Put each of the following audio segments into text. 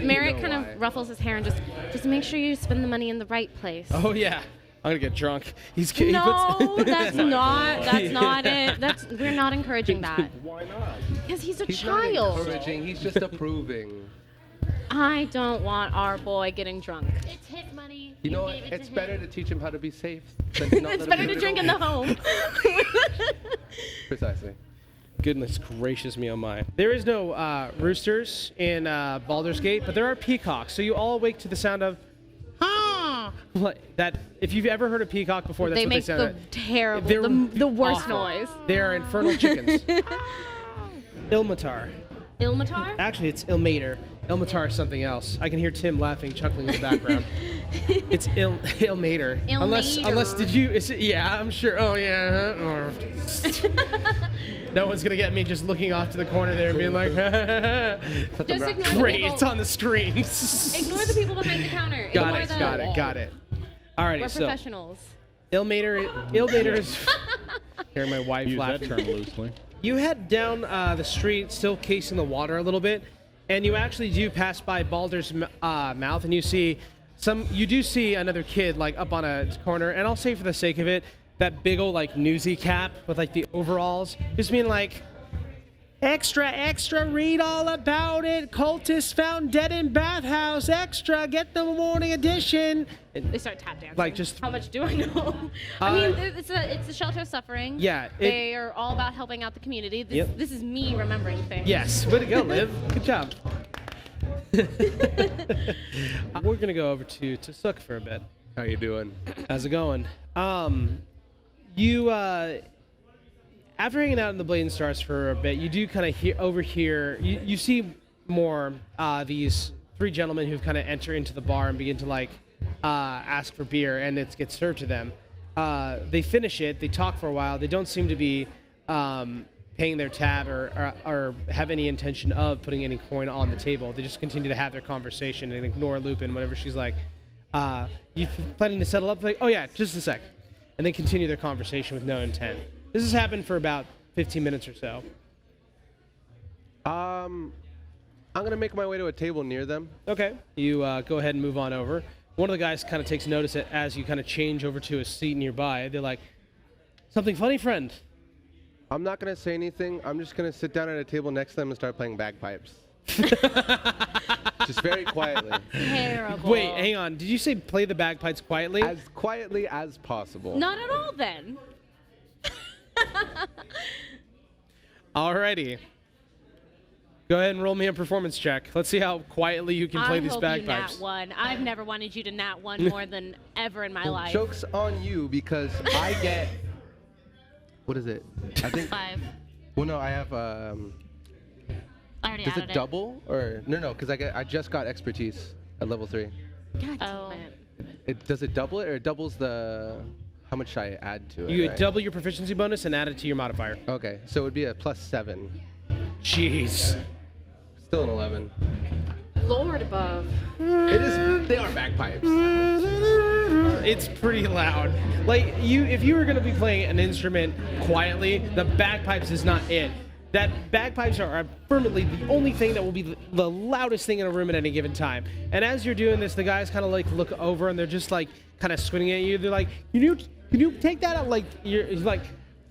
Merrick kind of ruffles his hair and just make sure you spend the money in the right place. Oh yeah, I'm gonna get drunk. No, that's not it. We're not encouraging that. Why not? Because he's a He's child. not encouraging. He's just approving. I don't want our boy getting drunk. It's his money. You know what? It's better to teach him how to be safe than to not It's let him better do to it drink at in the home. home. Precisely. Goodness gracious me, oh my. There is no roosters in Baldur's Gate, but there are peacocks. So you all awake to the sound of, that. If you've ever heard a peacock before, that's They what make they sound like. the terrible, They're the worst awful. noise. They are infernal chickens. Ilmatar. Ilmatar? Actually, it's Ilmater. Ilmatar is something else. I can hear Tim laughing, chuckling in the background. It's Ilmater. Unless did you? Yeah, I'm sure. Oh yeah. No one's gonna get me just looking off to the corner there and being like, Just ignore great, the people. it's on the screens. Ignore the people behind the counter. Got Ignore it, them. got it. Alrighty, We're so professionals. Ilmater is. Hearing my wife Use that laughing. term loosely. You head down the street, still casing the water a little bit, and you actually do pass by Baldur's mouth, and you do see another kid like up on a corner, and I'll say for the sake of it, that big old like newsy cap with like the overalls, just being like, extra, read all about it. Cultists found dead in bathhouse. Extra, get the morning edition. They start tap dancing. Like, just- how much do I know? I mean, it's a shelter of suffering. Yeah, They are all about helping out the community. This is me remembering things. Yes, way to go, Liv. Good job. We're gonna go over to Sook for a bit. How you doing? How's it going? You after hanging out in the Blade Stars for a bit, you do kind of overhear. You see more these three gentlemen who've kind of enter into the bar and begin to like ask for beer, and it gets served to them. They finish it. They talk for a while. They don't seem to be paying their tab or have any intention of putting any coin on the table. They just continue to have their conversation and ignore Lupin whenever she's like, you planning to settle up? Like, oh yeah, just a sec. And they continue their conversation with no intent. This has happened for about 15 minutes or so. I'm gonna make my way to a table near them. Okay. You go ahead and move on over. One of the guys kind of takes notice as you kind of change over to a seat nearby. They're like, something funny, friend? I'm not gonna say anything. I'm just gonna sit down at a table next to them and start playing bagpipes. Just very quietly. Terrible. Wait, hang on. Did you say play the bagpipes quietly? As quietly as possible. Not at all, then. Alrighty. Go ahead and roll me a performance check. Let's see how quietly you can play these bagpipes. I hope you nat one. I've never wanted you to nat one more than ever in my life. Joke's on you because I get. What is it? I think 5. Well, no, I have. I already Does added it double or no? Because I just got expertise at level 3. God Oh. damn it. Does it double it or it doubles the? How much should I add to it? You right? double your proficiency bonus and add it to your modifier. Okay, so it would be a +7. Jeez. Still an 11. Lord above. It is. They are bagpipes. It's pretty loud. Like if you were gonna be playing an instrument quietly, the bagpipes is not it. That bagpipes are permanently the only thing that will be the loudest thing in a room at any given time. And as you're doing this, the guys kind of like look over and they're just like kind of squinting at you. They're like, can you take that out? Like he's like,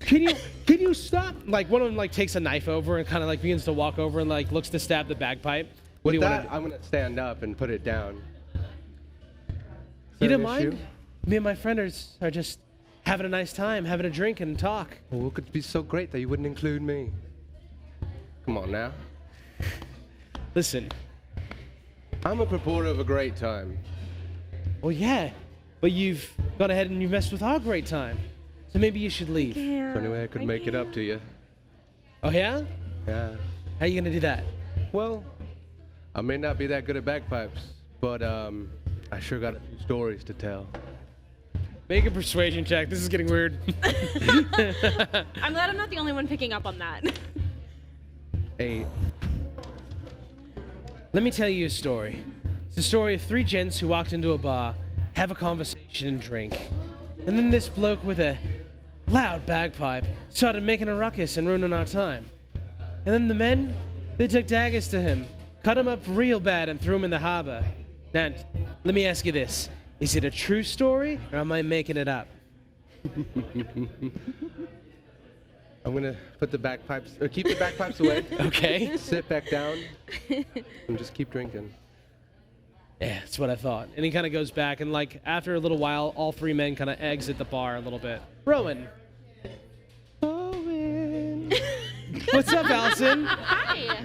can you stop? Like one of them like takes a knife over and kind of like begins to walk over and like looks to stab the bagpipe. What do With you that, want to I'm gonna stand up and put it down. You Is that don't an mind? issue? Me and my friends are just having a nice time, having a drink and talk. Well, it could be so great that you wouldn't include me. Come on now. Listen, I'm a purporter of a great time. well, yeah, but you've gone ahead and you messed with our great time. So maybe you should leave. So anyway, I could make it up to you. Oh, yeah? Yeah. How you gonna do that? Well, I may not be that good at bagpipes, but I sure got a few stories to tell. Make a persuasion check. This is getting weird. I'm glad I'm not the only one picking up on that. 8. Let me tell you a story. It's the story of 3 gents who walked into a bar, have a conversation and drink. And then this bloke with a loud bagpipe started making a ruckus and ruining our time. And then the men, they took daggers to him, cut him up real bad and threw him in the harbor. Now, let me ask you this. Is it a true story, or am I making it up? I'm gonna put the bagpipes, or keep the bagpipes away. Okay. Sit back down, and just keep drinking. Yeah, that's what I thought. And he kind of goes back, and like after a little while, all three men kind of exit the bar a little bit. Rowan. Rowan. What's up, Allison? Hi.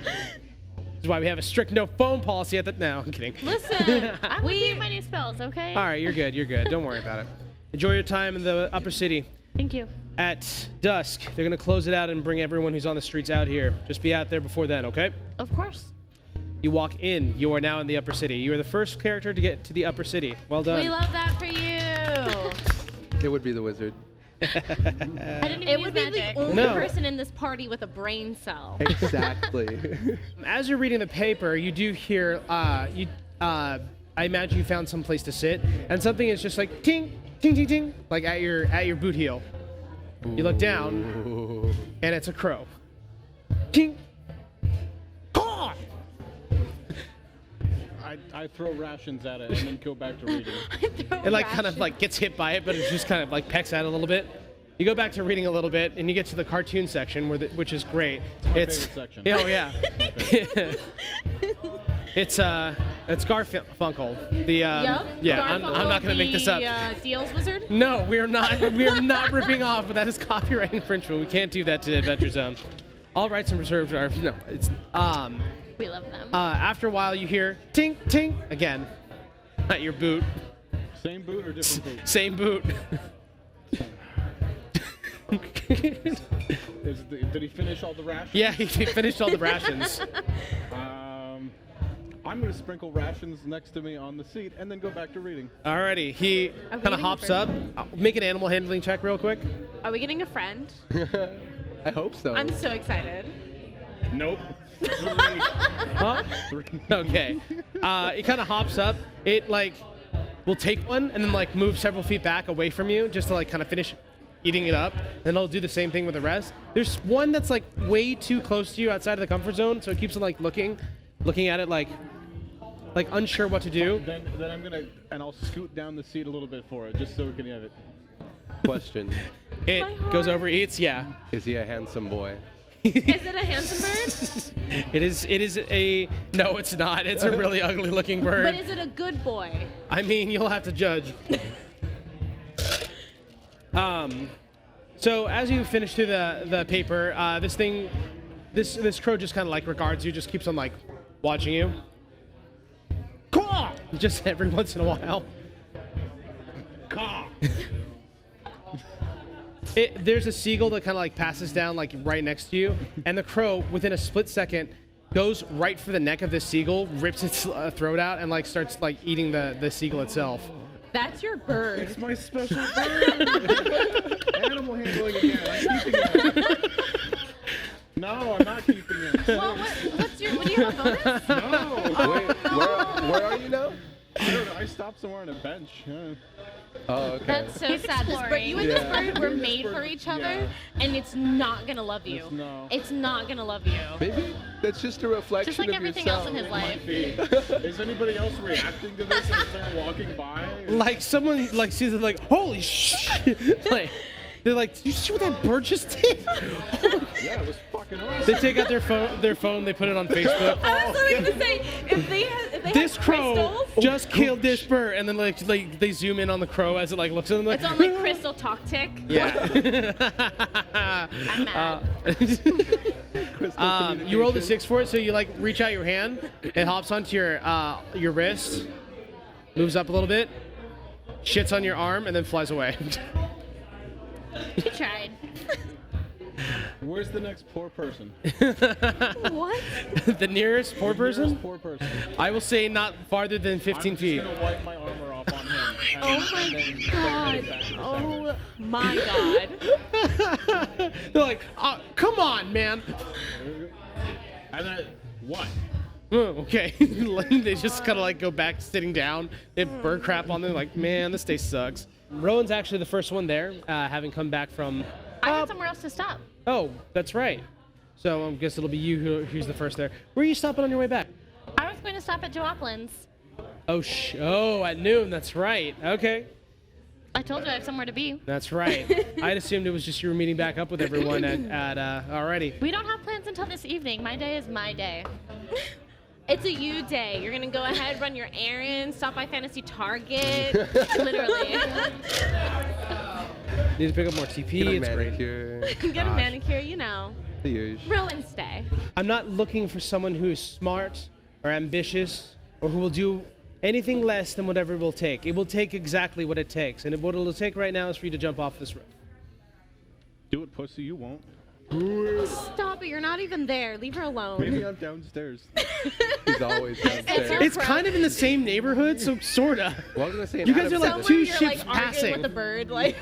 This is why we have a strict no phone policy at the. No, I'm kidding. Listen, I'm reviewing my new spells, okay? All right, you're good. You're good. Don't worry about it. Enjoy your time in the upper city. Thank you. At dusk, they're gonna close it out and bring everyone who's on the streets out here. Just be out there before then, okay? Of course. You walk in. You are now in the upper city. You are the first character to get to the upper city. Well done. We love that for you. It would be the wizard. I didn't even It use would be magic. the only No. person in this party with a brain cell. Exactly. As you're reading the paper, you do hear. I imagine you found some place to sit, and something is just like ting, ting, ting, ting, like at your boot heel. You look down, Ooh. and it's a crow. Ting. Caw! I throw rations at it and then go back to reading. It like kind of like gets hit by it, but it just kind of like pecks at it a little bit. You go back to reading a little bit, and you get to the cartoon section, which is great. my favorite section. Oh yeah. It's Garfunkel. The Yep. yeah. I'm not gonna make this up. Deals wizard. No, we are not. We are not ripping off. But that is copyright infringement. We can't do that to Adventure Zone. All rights and reserved are no. It's We love them. After a while, you hear ting ting again at your boot. Same boot or different boot? Same boot. Did he finish all the rations? Yeah, he finished all the rations. I'm going to sprinkle rations next to me on the seat and then go back to reading. Alrighty, he Are we kind of getting hops a up. Make an animal handling check real quick. Are we getting a friend? I hope so. I'm so excited. Nope. Huh? Okay. It kind of hops up. It like will take one and then like move several feet back away from you just to like kind of finish eating it up. Then it'll do the same thing with the rest. There's one that's like way too close to you outside of the comfort zone, so it keeps on like looking at it like unsure what to do. Then I'm going to, and I'll scoot down the seat a little bit for it, just so we can have it. Question: It goes over, eats. Yeah. Is he a handsome boy? Is it a handsome bird? It is a no. It's not. It's a really ugly looking bird. But is it a good boy? I mean, you'll have to judge. So as you finish through the paper, this crow just kind of like regards you, just keeps on like watching you. Caw! Just every once in a while. Caw! There's a seagull that kind of like passes down like right next to you, and the crow within a split second goes right for the neck of this seagull, rips its throat out, and like starts like eating the seagull itself. That's your bird. It's my special bird! Animal handling again. I'm keeping it. No, I'm not keeping it. Well, what do you have a bonus? No! Wait, where are you now? I don't know. I stopped somewhere on a bench. Yeah. Oh, okay. That's so sad. This bird, you and Yeah. this bird were made for each other, and it's not gonna love you. No. It's not gonna love you. Maybe that's just a reflection Just like of everything yourself. else in his life. Is anybody else reacting to this as they're walking by? Like someone like sees it like, holy shit! Like they're like, did you see what that bird just did? Yeah, it was fucking awesome. They take out their phone, they put it on Facebook. I was literally gonna say if they This had crow crystals, just killed this bird, and then like they zoom in on the crow as it like looks at them like. it's on like crystal talk tick. Yeah. I'm mad. You rolled a 6 for it, so you like reach out your hand, it hops onto your wrist, moves up a little bit, shits on your arm, and then flies away. He tried. Where's the next poor person? What? The nearest poor person? Nearest poor person. I will say not farther than 15 feet. I'm just gonna wipe my armor off on him. Oh my god. Oh my god. They're like, come on, man. And then what? Oh, okay. They just kind of like go back sitting down. They have bird crap on them. Like, man, this day sucks. Rowan's actually the first one there, having come back from. I had somewhere else to stop. Oh, that's right. So I guess it'll be you who's the first there. Where are you stopping on your way back? going to stop at Jooplin's. Oh, at noon. That's right. Okay. I told you I have somewhere to be. That's right. I'd assumed it was just you were meeting back up with everyone at already. We don't have plans until this evening. My day is my day. It's a you day. You're gonna go ahead, run your errands, stop by Fantasy Target. Literally. Need to pick up more TP. Get a It's great. manicure. Get a manicure, you know. The usual. Ruins day. I'm not looking for someone who is smart or ambitious or who will do anything less than whatever it will take. It will take exactly what it takes. And what it'll take right now is for you to jump off this roof. Do it, pussy. You won't. Stop it. You're not even there. Leave her alone. Maybe I'm downstairs. He's always downstairs. It's kind of in the same neighborhood, so sorta. Well, I was gonna say, You guys are like Somewhere two you're ships like arguing passing. with the bird, like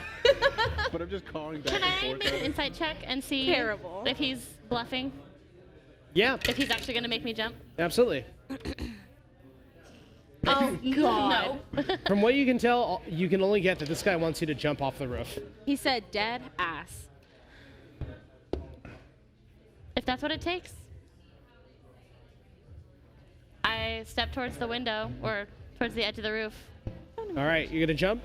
But I'm just calling back Can and I forth. make an insight check and see Terrible. if he's bluffing? Yeah, If he's actually going to make me jump? absolutely. oh god. No. From what you can tell, you can only get that this guy wants you to jump off the roof. He said dead ass. If that's what it takes. I step towards the window or towards the edge of the roof. All right, you gonna jump?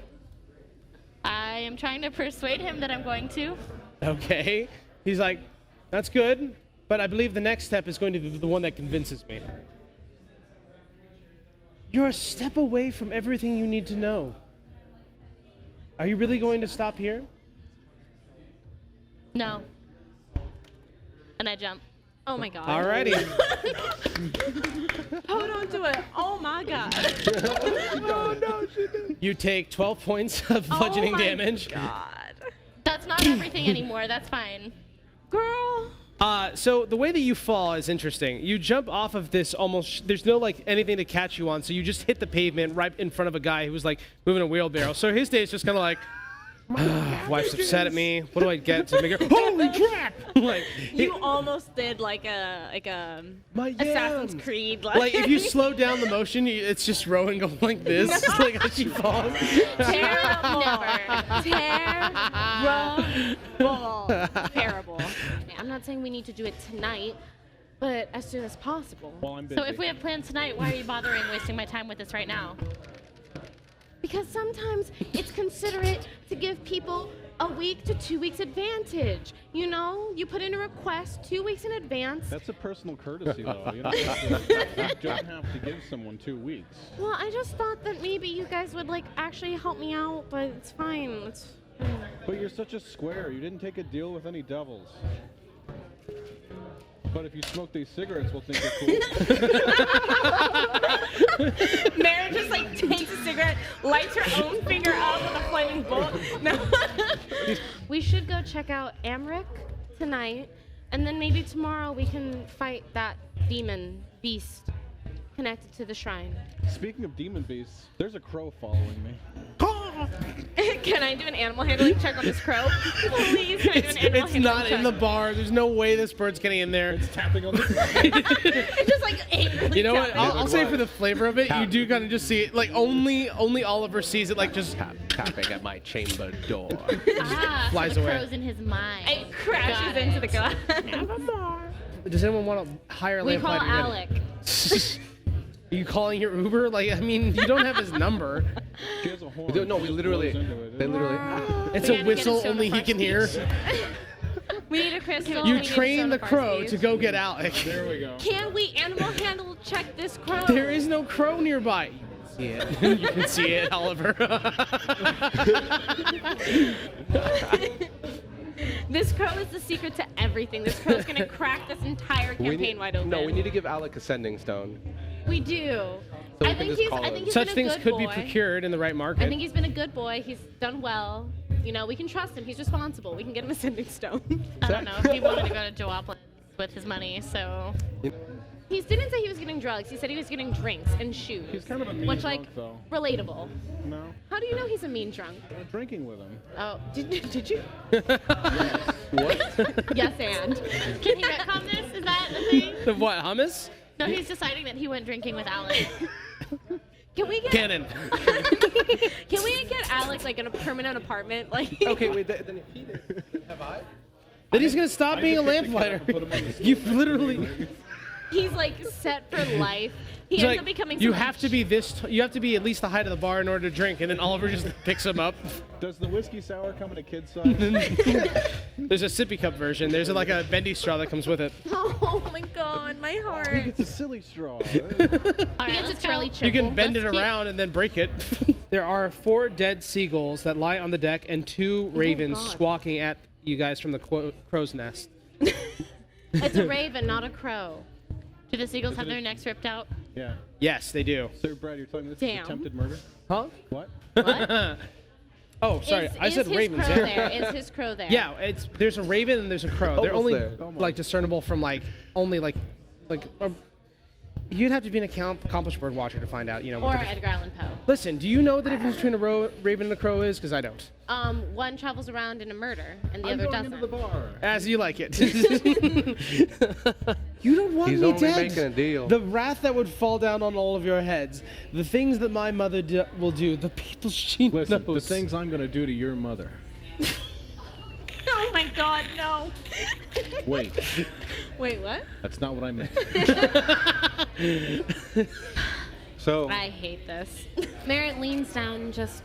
I am trying to persuade him that I'm going to. Okay. He's like, that's good, but I believe the next step is going to be the one that convinces me. You're a step away from everything you need to know. Are you really going to stop here? No. And I jump. Oh my god. Alrighty. Hold on to it. Oh my god. You take 12 points of bludgeoning oh my damage. God. That's not everything anymore. That's fine. Girl. So the way that you fall is interesting. You jump off of this almost, there's no like anything to catch you on, so you just hit the pavement right in front of a guy who was like moving a wheelbarrow. So his day is just kind of like, wife's upset at me. What do I get to make her? Holy crap! Like You almost did like a my Assassin's yams. Creed. Like if you slow down the motion, it's just Rowan going like this, like as she falls. Terrible. Terrible. Terrible. I'm not saying we need to do it tonight, but as soon as possible. While I'm busy. So if we have plans tonight, why are you bothering wasting my time with this right now? Because sometimes it's considerate to give people a week to 2 weeks advantage. You know, you put in a request 2 weeks in advance. That's a personal courtesy, though. You don't have to give someone 2 weeks. Well, I just thought that maybe you guys would like actually help me out, but it's fine. It's But you're such a square. You didn't take a deal with any devils. But if you smoke these cigarettes, we'll think you're cool. Mary just like takes a cigarette, lights her own finger up with a flaming bullet. No. We should go check out Amric tonight, and then maybe tomorrow we can fight that demon beast connected to the shrine. Speaking of demon beasts, there's a crow following me. Can I do an animal handling check on this crow? Please, can I do an animal It's handling not check? in the bar. There's no way this bird's getting in there. Tapping on the It's just like angrily You know what? tapping. I'll say for the flavor of it, you do kind of just see it. Like only Oliver sees it. Like just Tapping at my chamber door. Ah, Flies so the away. crow's in his mind. It crashes Got into it. the glass. Does anyone want a higher We lamplighter? call Alec. Are you calling your Uber? Like, I mean, you don't have his number. She has a horn. No, She we just literally, blows into it. they literally. It's We a had to get whistle his only he Sonopar can hear. We need a crystal. You we need a train the sonopar crow speed. to go get Alec. There we go. Can we animal handle check this crow? There is no crow nearby. You can see it. You can see it, Oliver. This crow is the secret to everything. This crow's gonna crack this entire campaign wide open. No, we need to give Alec a sending stone. We do. we I can think just he's. call I him. think he's Such been a things good could boy. be procured in the right market. I think he's been a good boy. He's done well. You know, we can trust him. He's responsible. We can get him a sending stone. I don't know. He wanted to go to Jooplin's with his money, so He didn't say he was getting drugs. He said he was getting drinks and shoes. He's kind of a mean Which, drunk, like, though. relatable. No? How do you know he's a mean drunk? I'm drinking with him. Oh, did you? What? Yes, and. can he retcon this? Is that the thing? The what, hummus? No, he's deciding that he went drinking with Alec. Can we get? Cannon. Can we get Alex like in a permanent apartment? Like. Okay, wait, then if he did, have I? Then he's gonna stop being a lamplighter. You've literally. He's like set for life He He's ends like, up becoming. you so have to be you have to be at least the height of the bar in order to drink, and then Oliver just picks him up. Does the whiskey sour come in a kid's size? There's a sippy cup version. There's like a bendy straw that comes with it. Oh my god, my heart. It's a silly straw. All right, It's a let's Charlie go. chip. You can bend it Let's keep- around and then break it. There are 4 dead seagulls that lie on the deck and 2 ravens God. squawking at you guys from the crow's nest. It's a raven, not a crow. Do the seagulls have their necks ripped out? Yeah. Yes, they do. Sir Brad, you're telling me this Damn. is attempted murder? Huh? What? What? Oh, sorry. I said his ravens. Crow Yeah. there? Is his crow there? Yeah, there's a raven and there's a crow. They're Almost only there. like discernible from only you'd have to be an accomplished bird watcher to find out, Or what the Edgar Allan Poe. Listen, do you know the difference between a raven and a crow is? Because I don't. One travels around in a murder, and the I'm other going doesn't. into the bar. As you like it. You don't want He's me only dead. making a deal. The wrath that would fall down on all of your heads, the things that my mother will do, the people she Listen, knows. the things I'm going to do to your mother. Oh my god, no. Wait, Wait, what? that's not what I meant. So, I hate this. Merritt leans down and just.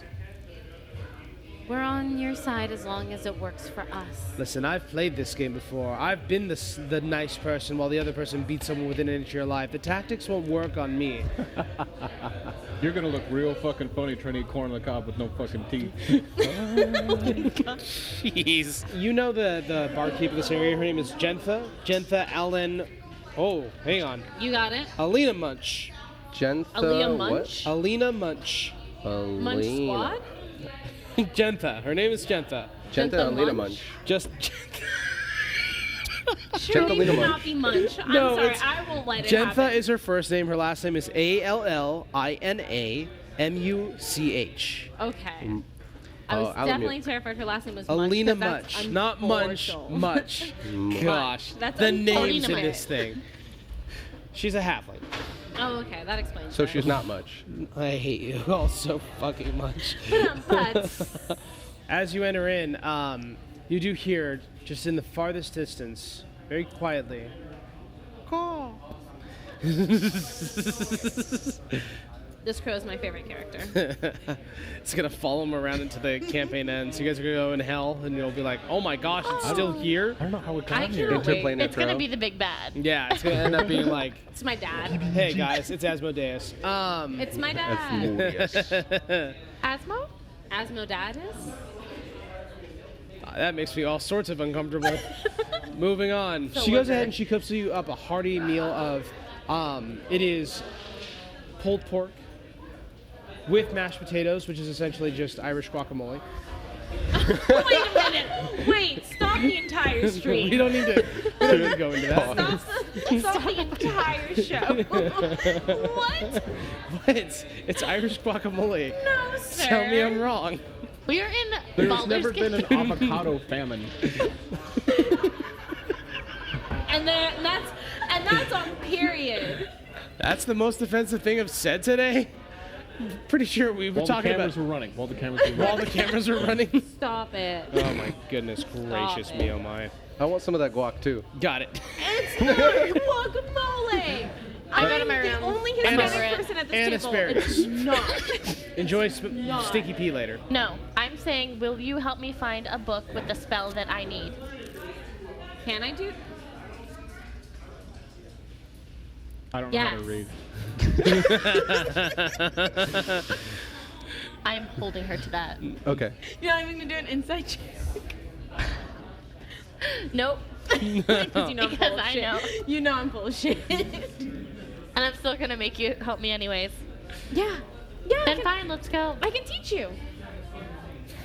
We're on your side as long as it works for us. Listen, I've played this game before. I've been the nice person while the other person beats someone within an inch of your life. The tactics won't work on me. You're going to look real fucking funny trying to eat corn on the cob with no fucking teeth. Jeez. You know the barkeep of this area. Her name is Gentha. Gentha Allen. Oh, hang on. You got it? Alina Munch. Gentha, Aaliyah what? Munch? Alina Munch. Munch Alina. Squad? Gentha. Her name is Gentha. Gentha Alina Munch? Munch. Just. Surely Genthalina cannot Munch. be Munch. I'm No, sorry, it's- I won't let it Gentha happen. is her first name. Her last name is ALLINAMUCH. Okay. I was Alamute. definitely terrified her last name was Munch. Alina 'cause that's Munch, not Munch, unfortunate. Much. Gosh, That's the names unfortunate. in this thing. She's a halfling. Oh, okay, that explains So it. she's not much. I hate you all so fucking much. But As you enter in, you do hear, just in the farthest distance, very quietly, caw. this crow is my favorite character. It's gonna follow him around until the campaign ends. You guys are gonna go in hell, and you'll be like, "Oh my gosh, it's still here." I don't know how it got I here. cannot wait. Interplanar It's gonna crow. be the big bad. Yeah, it's gonna end up being like, It's my dad. "Hey guys, it's Asmodeus." It's my dad. Asmo? Asmodeus? That makes me all sorts of uncomfortable. Moving on. So She goes was ahead it. and she cooks you up a hearty meal of, it is pulled pork with mashed potatoes, which is essentially just Irish guacamole. Wait a minute. Wait, stop the entire stream. We don't need to go into that. Stop the entire show. What? It's Irish guacamole. No, sir. Tell me I'm wrong. We are in There's Baldur's never been an Gate. avocado famine. And that's on period. That's the most offensive thing I've said today. Pretty sure we were While the talking cameras about were running. While the cameras were while running. the cameras are running. Stop it. Oh my goodness gracious Stop me, it. oh my. I want some of that guac too. Got it. It's not guacamole. I'll go to I'm my the room. only And Hispanic as- person at this and table. asparagus. It's not. Enjoy not. stinky pea later. No, I'm saying, will you help me find a book with the spell that I need? Can I do? I don't know how to Yes. read. I'm holding her to that. Okay. You're not even gonna do an inside check. Nope. Because you know I'm Because full of I shit. know. You know I'm full of shit. And I'm still gonna make you help me anyways. Yeah. Yeah. Then fine, let's go. I can teach you.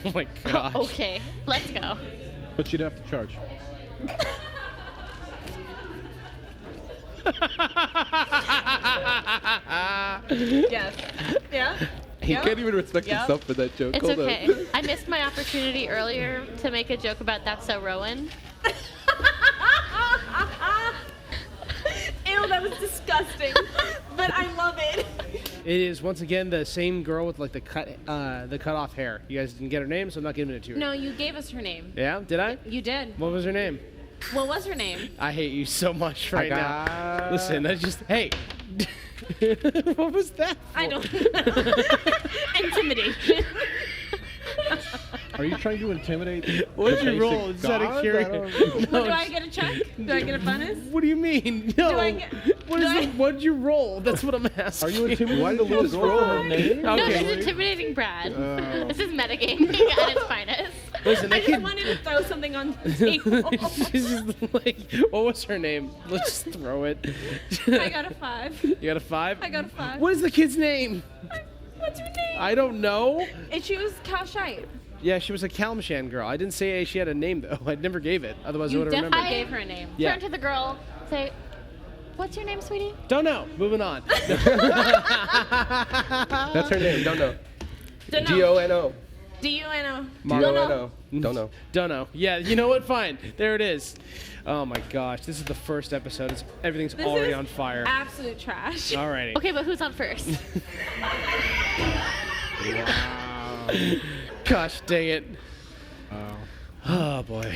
Oh my gosh. Okay, let's go. But you'd have to charge. Yes. Yeah. He Yep. can't even respect Yep. himself for that joke. It's Hold okay. on. I missed my opportunity earlier to make a joke about That's So Rowan. Ew, that was disgusting. But I love it. It is once again the same girl with like the cut off hair. You guys didn't get her name, so I'm not giving it to you. No, you gave us her name. Yeah, did I? You did. What was her name? What was her name? I hate you so much right now. Listen, I just hey. What was that? I don't know. Intimidation. Are you trying to intimidate? What the did you roll? basic Just out of god? I curiosity. don't- What, do I get a check? Do I get a bonus? What do you mean? No. I get- What did you roll? That's what I'm asking. Are you intimidating Why the did you little just girl roll? for her name? No, Okay. he's intimidating Brad. Oh. This is metagaming at its finest. Listen, I that just kid. wanted to throw something on the table. She's just like, what was her name? Let's just throw it. I got a 5. You got a 5? I got a 5. What is the kid's name? What's your name? I don't know. And she was Kalshite. Yeah, she was a Kalmshan girl. I didn't say she had a name though. I never gave it. Otherwise, I You would have definitely remembered. gave her a name. Yeah. Turn to the girl, say, "What's your name, sweetie?" Don't know. Moving on. That's her name. Don't know. Dunno. D-O-N-O. D-U-N-O. D-O-N-O. Don't know. Don't know. Yeah, you know what? Fine. There it is. Oh my gosh, this is the first episode. Everything's This already is on fire. Absolute trash. Alrighty. Okay, but who's on first? Gosh, dang it. Oh. Oh boy.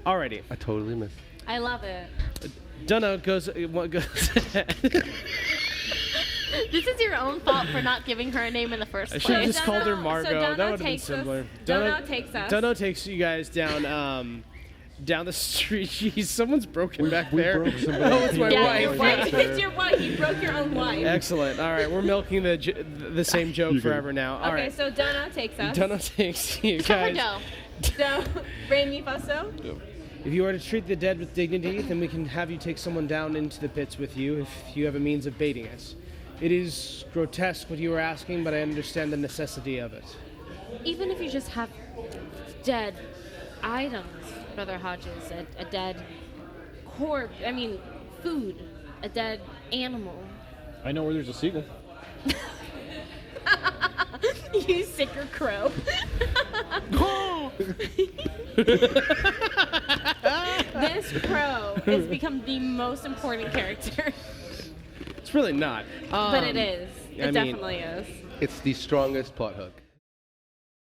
Alrighty. I totally missed. I love it. Dunno goes. What goes? This is your own fault for not giving her a name in the first I place. should have just Dunno- called her so Margot. Dunno That would have been takes us- simpler. Dunno takes us. Dunno takes you guys down. Down the street. Jeez, someone's broken back We there. broke somebody. Oh, it's my Yeah, wife. your Wait, wife. it's your wife. You broke your own wife. Excellent. All right, we're milking the same joke You can- forever now. All Okay, right. so Dunno takes us. Dunno takes you guys. Sourdough. So, Re Mi Fa So. If you are to treat the dead with dignity, then we can have you take someone down into the pits with you if you have a means of baiting us. It is grotesque what you are asking, but I understand the necessity of it. Even if you just have dead items, Brother Hodges, a dead corpse, food, a dead animal. I know where there's a seagull. You sicker crow. This crow has become the most important character. It's really not. But it is. I It mean- definitely is. It's the strongest plot hook.